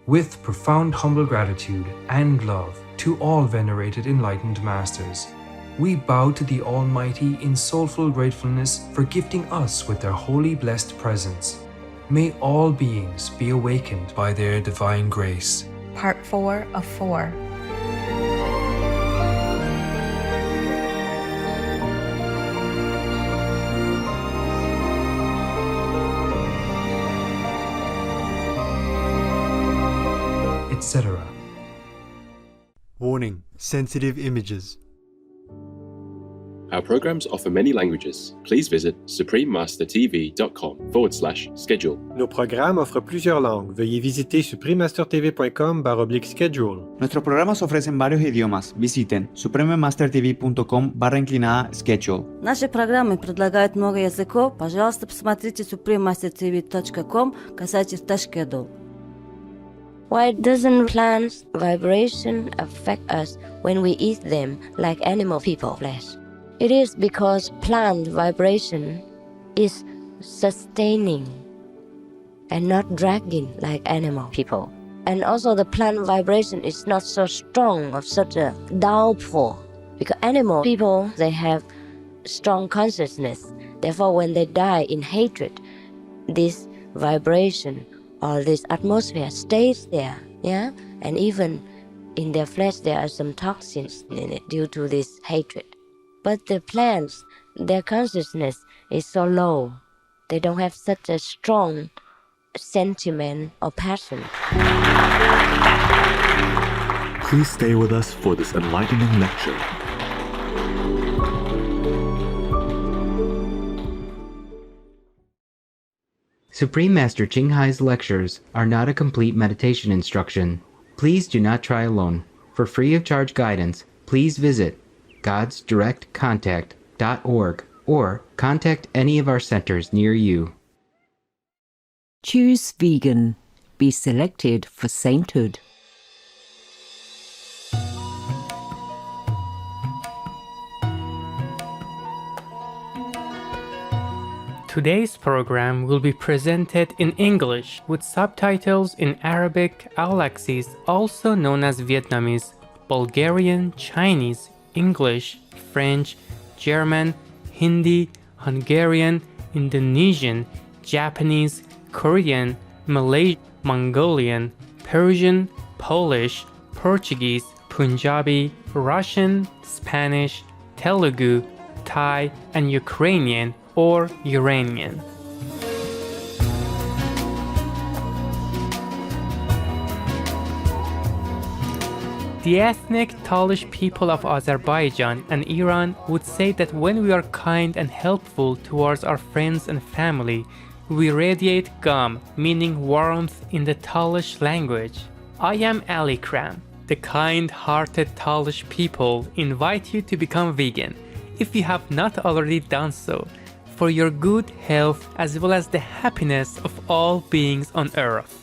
With profound humble gratitude and love to all venerated enlightened masters, we bow to the Almighty in soulful gratefulness for gifting us with their holy blessed presence. May all beings be awakened by their divine grace. Part 4 of 4. Etc. Warning: sensitive images. Our programs offer many languages. Please visit suprememastertv.com/schedule. Nos programas offrent plusieurs langues. Veuillez visiter suprememastertv.com/schedule. Nuestros programas ofrecen varios idiomas. Visiten suprememastertv.com/schedule. Наши программы предлагают много языков. Пожалуйста, посмотрите suprememastertv.com/schedule. Why doesn't plants' vibration affect us when we eat them like animal people flesh? It is because plant vibration is sustaining and not dragging like animal people. And also the plant vibration is not so strong of such a downpour. Because animal people, they have strong consciousness. Therefore, when they die in hatred, this vibration or this atmosphere stays there, yeah? And even in their flesh, there are some toxins in it due to this hatred. But the plants, their consciousness is so low. They don't have such a strong sentiment or passion. Please stay with us for this enlightening lecture. Supreme Master Ching Hai's lectures are not a complete meditation instruction. Please do not try alone. For free of charge guidance, please visit godsdirectcontact.org or contact any of our centers near you. Choose vegan. Be selected for sainthood. Today's program will be presented in English with subtitles in Arabic, Alaxis, also known as Vietnamese, Bulgarian, Chinese, English, French, German, Hindi, Hungarian, Indonesian, Japanese, Korean, Malay, Mongolian, Persian, Polish, Portuguese, Punjabi, Russian, Spanish, Telugu, Thai, and Ukrainian or Iranian. The ethnic Talish people of Azerbaijan and Iran would say that when we are kind and helpful towards our friends and family, we radiate gam, meaning warmth in the Talish language. I am Ali Kram. The kind-hearted Talish people invite you to become vegan, if you have not already done so, for your good health as well as the happiness of all beings on earth.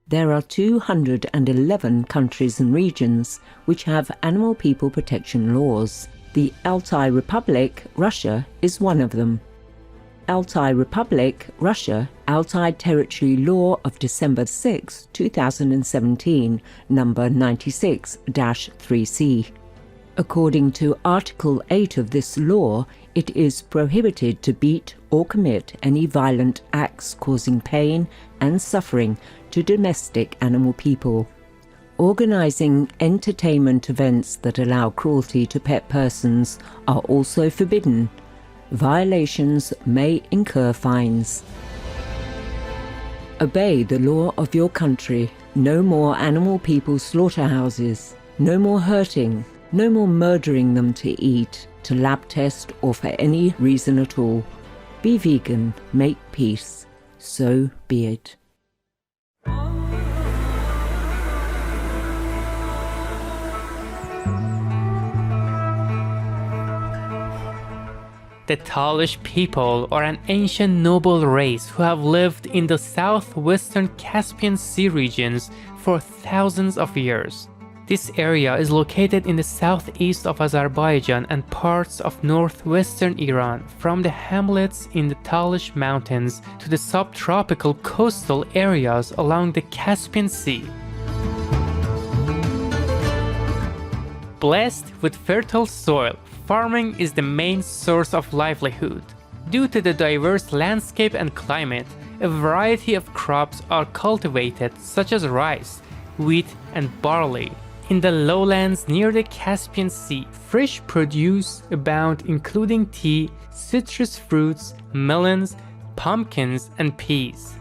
There are 211 countries and regions which have animal people protection laws. The Altai Republic, Russia, is one of them. Altai Republic, Russia, Altai Territory Law of December 6, 2017, number 96-3C. According to Article 8 of this law, it is prohibited to beat or commit any violent acts causing pain and suffering to domestic animal people. Organizing entertainment events that allow cruelty to pet persons are also forbidden. Violations may incur fines. Obey the law of your country. No more animal people slaughterhouses. No more hurting. No more murdering them to eat, to lab test, or for any reason at all. Be vegan, make peace. So be it. The Talish people are an ancient noble race who have lived in the southwestern Caspian Sea regions for thousands of years. This area is located in the southeast of Azerbaijan and parts of northwestern Iran, from the hamlets in the Talish Mountains to the subtropical coastal areas along the Caspian Sea. Blessed with fertile soil, farming is the main source of livelihood. Due to the diverse landscape and climate, a variety of crops are cultivated, such as rice, wheat, and barley. In the lowlands near the Caspian Sea, fresh produce abound, including tea, citrus fruits, melons, pumpkins, and peas.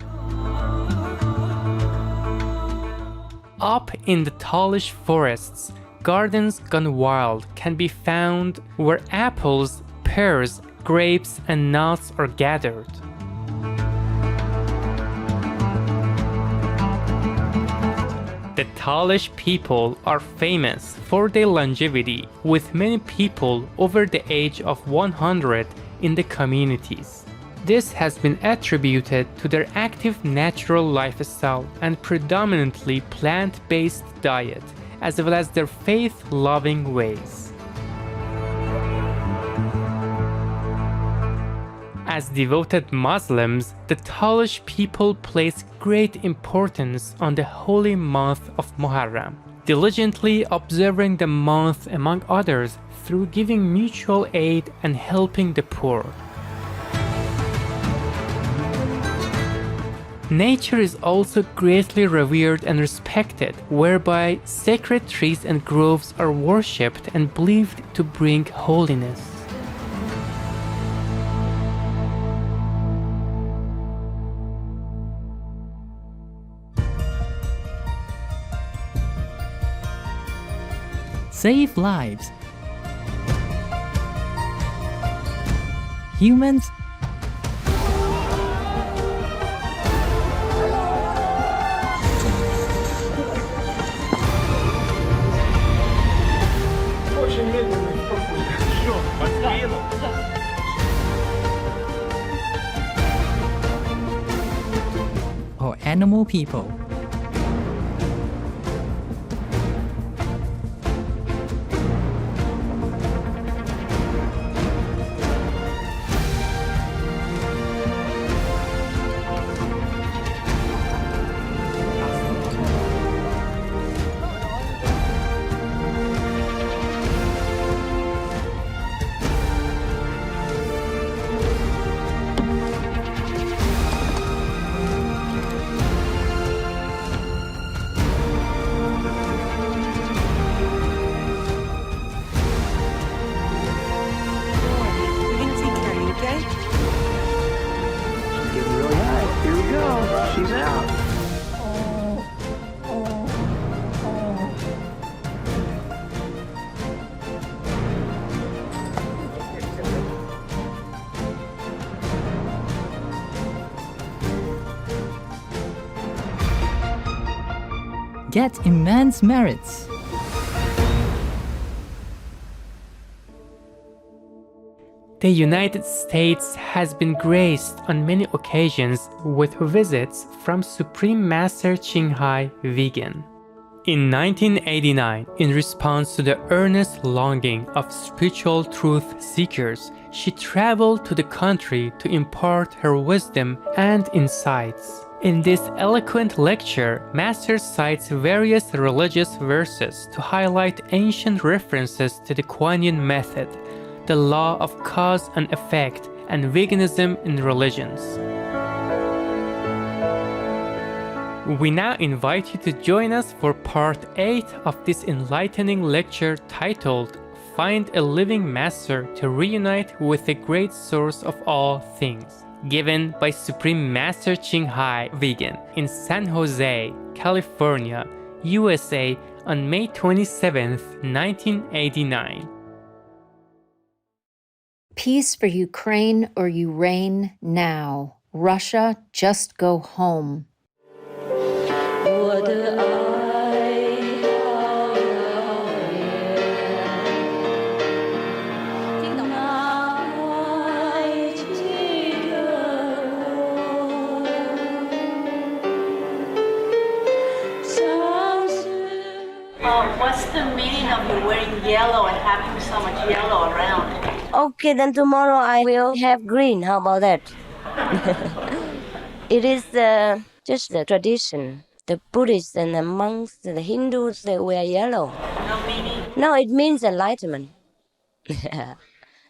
Up in the Talish forests, gardens gone wild can be found where apples, pears, grapes, and nuts are gathered. The Talish people are famous for their longevity, with many people over the age of 100 in the communities. This has been attributed to their active natural lifestyle and predominantly plant-based diet, as well as their faith-loving ways. As devoted Muslims, the Talish people place great importance on the holy month of Muharram, diligently observing the month among others through giving mutual aid and helping the poor. Nature is also greatly revered and respected, whereby sacred trees and groves are worshipped and believed to bring holiness. Save lives. Humans or animal people. Get immense merits. The United States has been graced on many occasions with visits from Supreme Master Qinghai Vegan. In 1989, in response to the earnest longing of spiritual truth seekers, she traveled to the country to impart her wisdom and insights. In this eloquent lecture, Master cites various religious verses to highlight ancient references to the Kuan Yin method, the law of cause and effect, and veganism in religions. We now invite you to join us for part 8 of this enlightening lecture titled Find a Living Master to Reunite with the Great Source of All Things, given by Supreme Master Qinghai Vegan in San Jose, California, USA on May 27, 1989. Peace for Ukraine or you reign now. Russia, just go home. the meaning of you wearing yellow and having so much yellow around? Okay, then tomorrow I will have green. How about that? It is just the tradition. The Buddhists and the monks, the Hindus, they wear yellow. No meaning? No, it means enlightenment.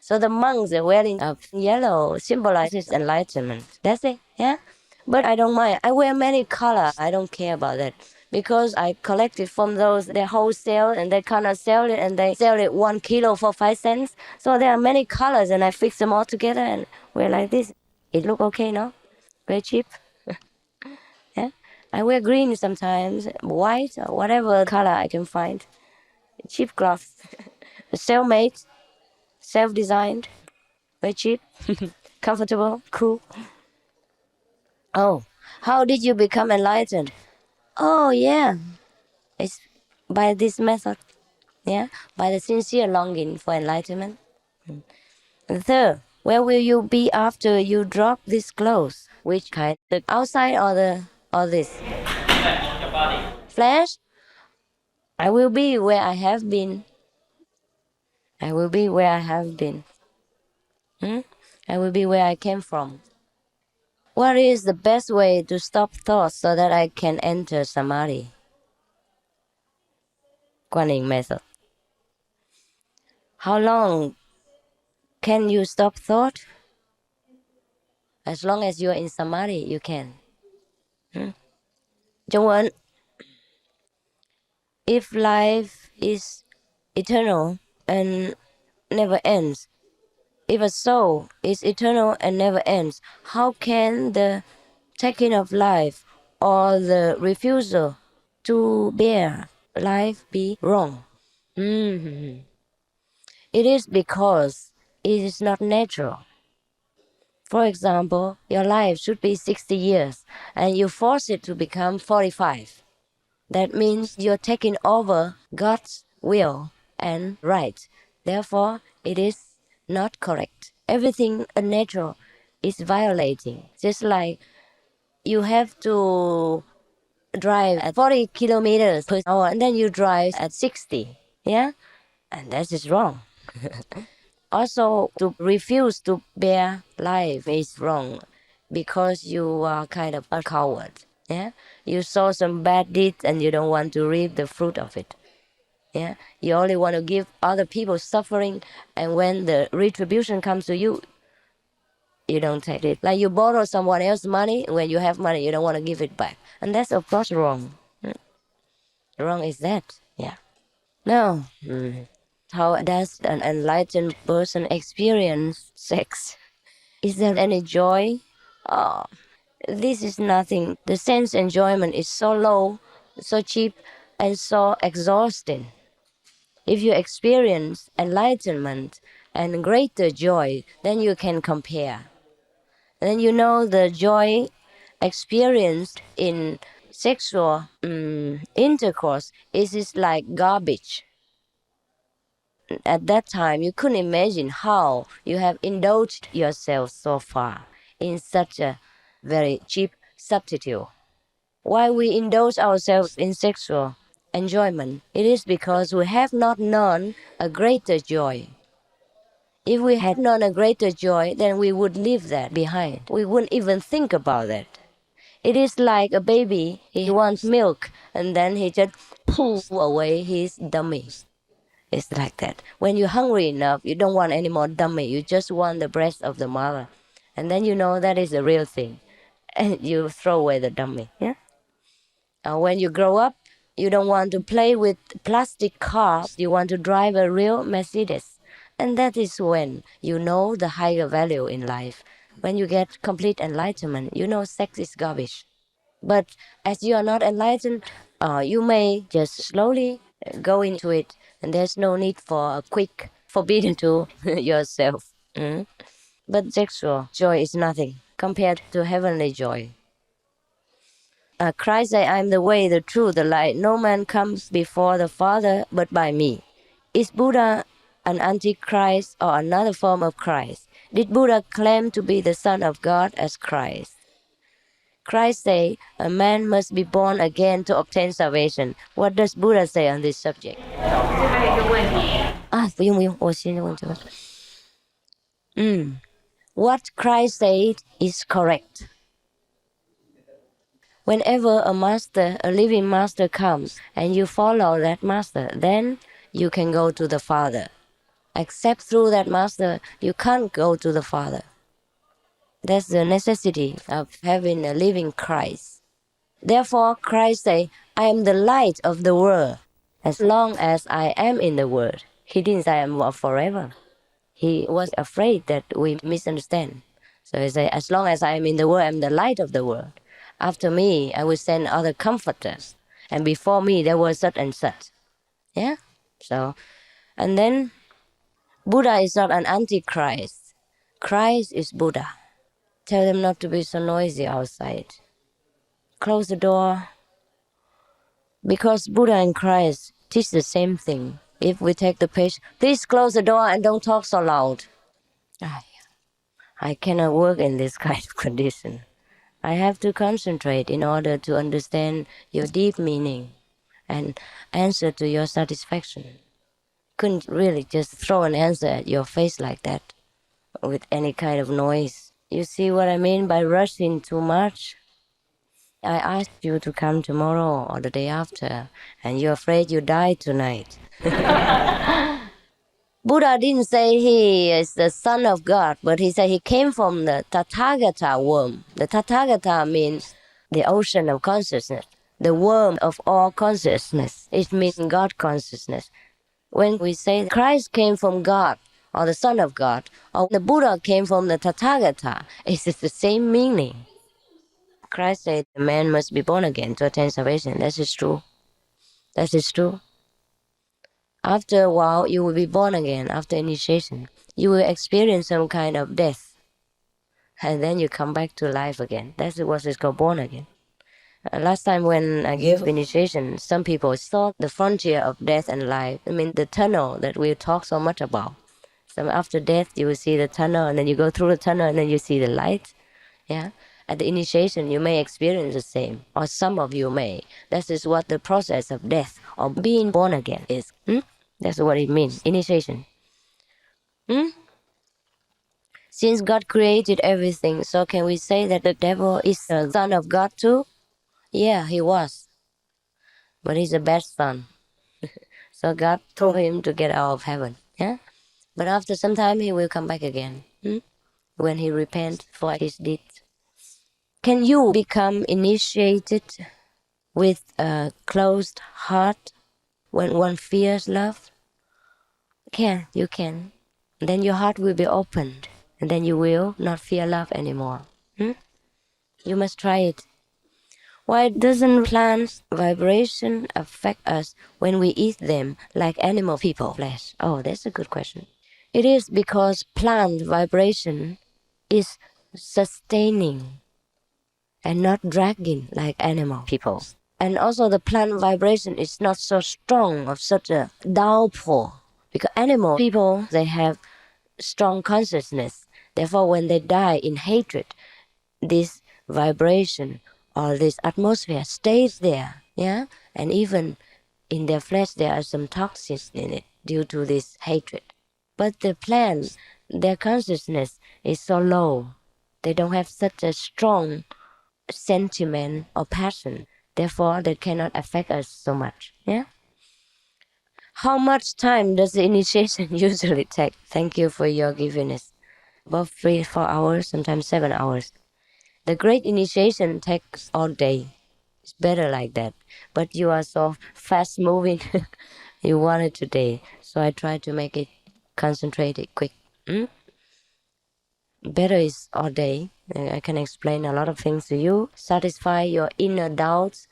So the monks are wearing yellow symbolizes enlightenment. That's it, yeah? But I don't mind. I wear many colors. I don't care about that. Because I collected from those, they wholesale and they cannot sell it and they sell it 1 kilo for 5 cents. So there are many colors and I fix them all together and wear like this. It look okay, no? Very cheap. Yeah? I wear green sometimes, white or whatever color I can find. Cheap cloth. Self-made, self-designed, very cheap, comfortable, cool. Oh, how did you become enlightened? Oh, yeah. It's by this method. Yeah, by the sincere longing for enlightenment. And third, where will you be after you drop these clothes? Which kind? The outside or this? Your body. Flesh? I will be where I have been. I will be where I have been. I will be where I came from. What is the best way to stop thoughts so that I can enter samadhi? Guanyin method. How long can you stop thought? As long as you're in samadhi, you can. Jungwon, if life is eternal and never ends, if a soul is eternal and never ends, how can the taking of life or the refusal to bear life be wrong? It is because it is not natural. For example, your life should be 60 years and you force it to become 45. That means you're taking over God's will and right. Therefore, it is not correct. Everything unnatural is violating. Just like you have to drive at 40 kilometers per hour and then you drive at 60. Yeah? And that is wrong. Also, to refuse to bear life is wrong because you are kind of a coward. Yeah, you saw some bad deeds and you don't want to reap the fruit of it. Yeah, you only want to give other people suffering, and when the retribution comes to you, you don't take it. Like you borrow someone else's money, when you have money, you don't want to give it back, and that's of course wrong. Wrong is that. Yeah. Now, how does an enlightened person experience sex? Is there any joy? Oh, this is nothing. The sense enjoyment is so low, so cheap, and so exhausting. If you experience enlightenment and greater joy, then you can compare. Then you know the joy experienced in sexual intercourse is like garbage. At that time, you couldn't imagine how you have indulged yourself so far in such a very cheap substitute. Why we indulge ourselves in sexual enjoyment? It is because we have not known a greater joy. If we had known a greater joy, then we would leave that behind. We wouldn't even think about that. It is like a baby, he wants milk, and then he just pulls away his dummy. It's like that. When you're hungry enough, you don't want any more dummy. You just want the breast of the mother. And then you know that is the real thing. And you throw away the dummy. Yeah? When you grow up, you don't want to play with plastic cars. You want to drive a real Mercedes. And that is when you know the higher value in life. When you get complete enlightenment, you know sex is garbage. But as you are not enlightened, you may just slowly go into it, and there's no need for a quick forbidden to yourself. But sexual joy is nothing compared to heavenly joy. Christ said, I am the way, the truth, the light. No man comes before the Father but by me. Is Buddha an antichrist or another form of Christ? Did Buddha claim to be the Son of God as Christ? Christ say a man must be born again to obtain salvation. What does Buddha say on this subject? 不用，我现在问这个。What Christ said is correct. Whenever a living master comes and you follow that master, then you can go to the Father. Except through that master, you can't go to the Father. That's the necessity of having a living Christ. Therefore, Christ said, I am the light of the world. As long as I am in the world. He didn't say I am forever. He was afraid that we misunderstand. So he said, as long as I am in the world, I am the light of the world. After me, I will send other comforters. And before me, there was such and such. Yeah? So, and then Buddha is not an antichrist. Christ is Buddha. Tell them not to be so noisy outside. Close the door. Because Buddha and Christ teach the same thing. If we take the page, please close the door and don't talk so loud. I cannot work in this kind of condition. I have to concentrate in order to understand your deep meaning and answer to your satisfaction. Couldn't really just throw an answer at your face like that with any kind of noise. You see what I mean by rushing too much? I asked you to come tomorrow or the day after, and you're afraid you die tonight. Buddha didn't say he is the son of God, but he said he came from the Tathagata womb. The Tathagata means the ocean of consciousness, the womb of all consciousness. It means God consciousness. When we say Christ came from God, or the Son of God, or the Buddha came from the Tathagata, it's the same meaning. Christ said a man must be born again to attain salvation. That is true. That is true. After a while, you will be born again after initiation. You will experience some kind of death. And then you come back to life again. That's what is called born again. Last time when I gave initiation, some people saw the frontier of death and life. I mean, the tunnel that we talk so much about. So after death, you will see the tunnel, and then you go through the tunnel, and then you see the light. Yeah. At the initiation, you may experience the same, or some of you may. That is what the process of death or being born again is. That's what it means, initiation. Since God created everything, so can we say that the devil is the son of God too? Yeah, he was. But he's a bad son. So God told him to get out of heaven. Yeah? But after some time, he will come back again. When he repents for his deeds. Can you become initiated with a closed heart when one fears love? You can. Then your heart will be opened, and then you will not fear love anymore. You must try it. Why doesn't plants' vibration affect us when we eat them like animal people flesh? Oh, that's a good question. It is because plant vibration is sustaining and not dragging like animal people. And also the plant vibration is not so strong of such a downpour. Because animal people, they have strong consciousness. Therefore, when they die in hatred, this vibration or this atmosphere stays there. Yeah? And even in their flesh, there are some toxins in it due to this hatred. But the plants, their consciousness is so low. They don't have such a strong sentiment or passion. Therefore, they cannot affect us so much. Yeah? How much time does the initiation usually take? Thank you for your givingness. About 3-4 hours, sometimes 7 hours. The great initiation takes all day. It's better like that. But you are so fast moving. You want it today. So I try to make it concentrated, quick. Better is all day. I can explain a lot of things to you, satisfy your inner doubts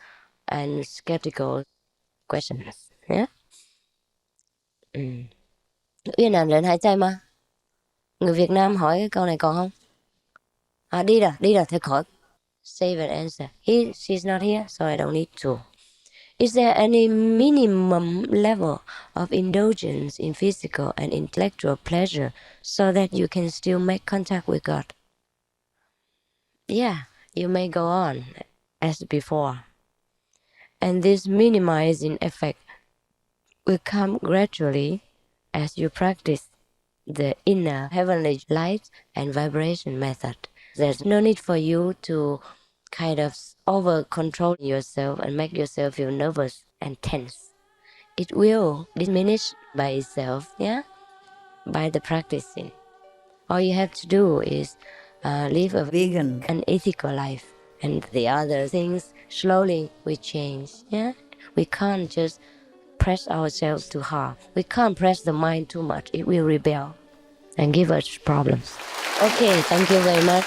and skeptical questions. Yeah? Uyên làm lệnh 2 chai mà. Người Việt Nam hỏi cái câu này còn không? Đi rồi, thì khỏi. Save an answer. She's not here, so I don't need to. Is there any minimum level of indulgence in physical and intellectual pleasure so that you can still make contact with God? Yeah, you may go on as before. And this minimizing effect will come gradually as you practice the inner heavenly light and vibration method. There's no need for you to kind of over-control yourself and make yourself feel nervous and tense. It will diminish by itself, by the practicing. All you have to do is live a vegan and ethical life, and the other things slowly will change. We can't just press ourselves too hard. We can't press the mind too much. It will rebel and give us problems. Okay, thank you very much.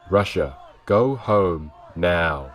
Russia, go home now.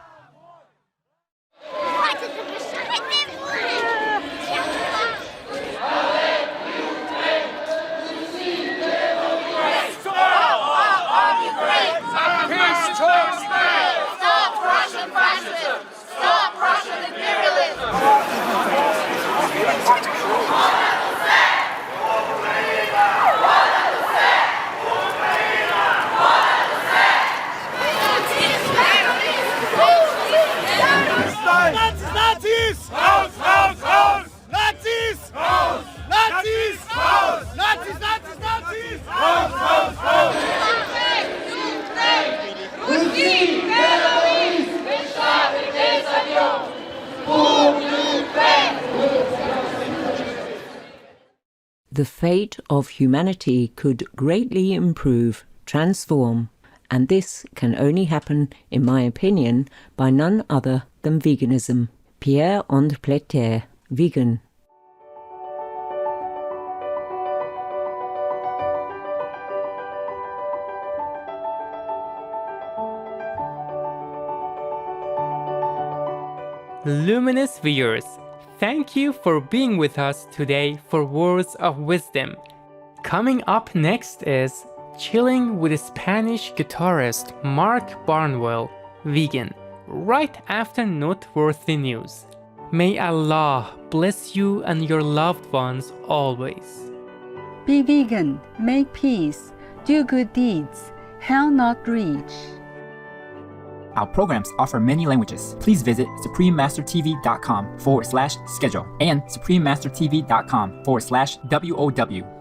The fate of humanity could greatly improve, transform, and this can only happen, in my opinion, by none other than veganism. Pierre Andpleter, vegan. Luminous viewers, thank you for being with us today for Words of Wisdom. Coming up next is Chilling with Spanish guitarist Mark Barnwell, vegan, right after noteworthy news. May Allah bless you and your loved ones always. Be vegan, make peace, do good deeds, hell not reach. Our programs offer many languages. Please visit suprememastertv.com/schedule and suprememastertv.com/WOW.